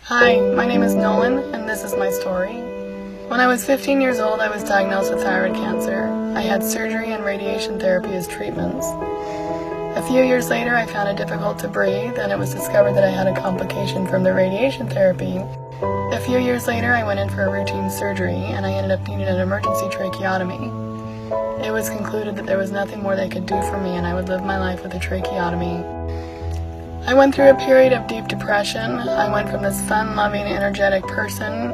Hi, my name is Nolan, and this is my story. When I was 15 years old, I was diagnosed with thyroid cancer. I had surgery and radiation therapy as treatments. A few years later, I found it difficult to breathe, and it was discovered that I had a complication from the radiation therapy. A few years later, I went in for a routine surgery, and I ended up needing an emergency tracheotomy. It was concluded that there was nothing more they could do for me, and I would live my life with a tracheotomy. I went through a period of deep depression. I went from this fun-loving, energetic person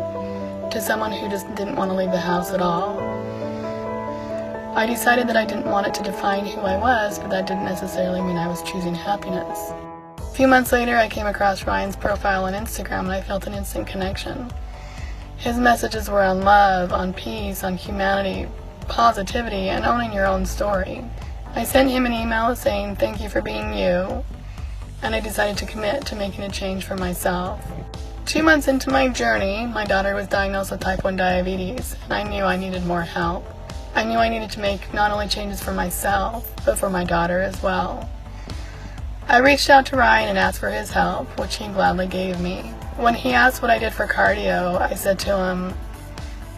to someone who just didn't want to leave the house at all. I decided that I didn't want it to define who I was, but that didn't necessarily mean I was choosing happiness. A few months later, I came across Ryan's profile on Instagram, and I felt an instant connection. His messages were on love, on peace, on humanity, positivity, and owning your own story. I sent him an email saying, "Thank you for being you," and I decided to commit to making a change for myself. 2 months into my journey, my daughter was diagnosed with type 1 diabetes, and I knew I needed more help. I knew I needed to make not only changes for myself, but for my daughter as well. I reached out to Ryan and asked for his help, which he gladly gave me. When he asked what I did for cardio, I said to him,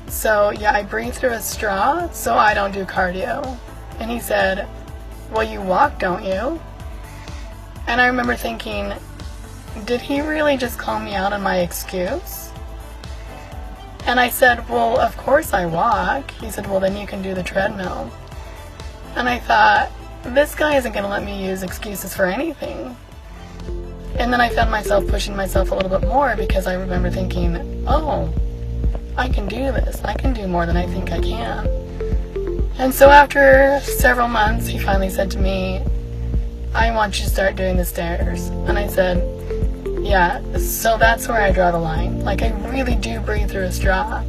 "So yeah, I breathe through a straw, so I don't do cardio." And he said, "Well, you walk, don't you?" And I remember thinking, did he really just call me out on my excuse? And I said, "Well, of course I walk." He said, "Well, then you can do the treadmill." And I thought, this guy isn't going to let me use excuses for anything. And then I found myself pushing myself a little bit more because I remember thinking, oh, I can do this. I can do more than I think I can. And so after several months, he finally said to me, "I want you to start doing the stairs." And I said, "Yeah, so that's where I draw the line. Like, I really do breathe through a straw."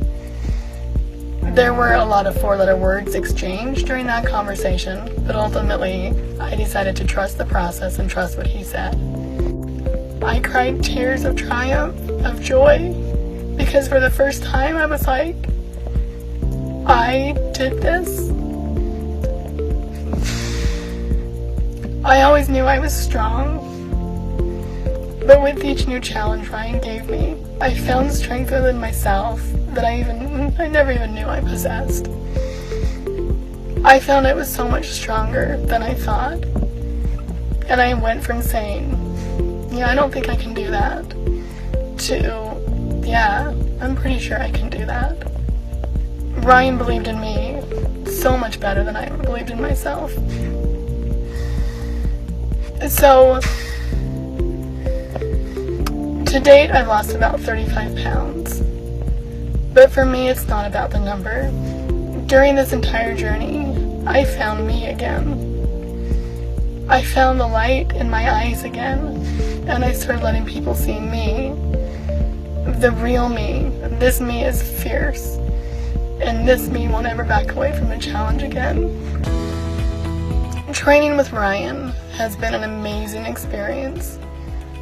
There were a lot of four-letter words exchanged during that conversation, but ultimately, I decided to trust the process and trust what he said. I cried tears of triumph, of joy, because for the first time I was like, I did this. I always knew I was strong, but with each new challenge Ryan gave me, I found strength within myself that I never even knew I possessed. I found I was so much stronger than I thought, and I went from saying, "Yeah, I don't think I can do that," to, "Yeah, I'm pretty sure I can do that." Ryan believed in me so much better than I ever believed in myself. So, to date, I've lost about 35 pounds. But for me, it's not about the number. During this entire journey, I found me again. I found the light in my eyes again, and I started letting people see me. The real me. This me is fierce, and this me won't ever back away from a challenge again. Training with Ryan has been an amazing experience.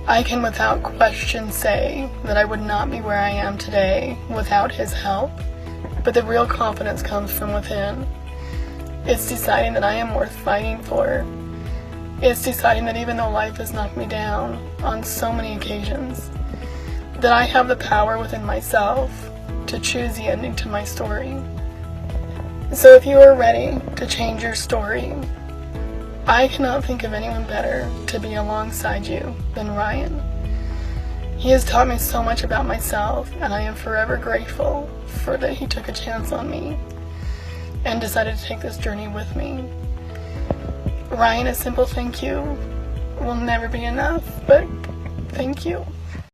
I can without question say that I would not be where I am today without his help, but the real confidence comes from within. It's deciding that I am worth fighting for. It's deciding that even though life has knocked me down on so many occasions, that I have the power within myself to choose the ending to my story. So if you are ready to change your story, I cannot think of anyone better to be alongside you than Ryan. He has taught me so much about myself, and I am forever grateful for that he took a chance on me and decided to take this journey with me. Ryan, a simple thank you will never be enough, but thank you.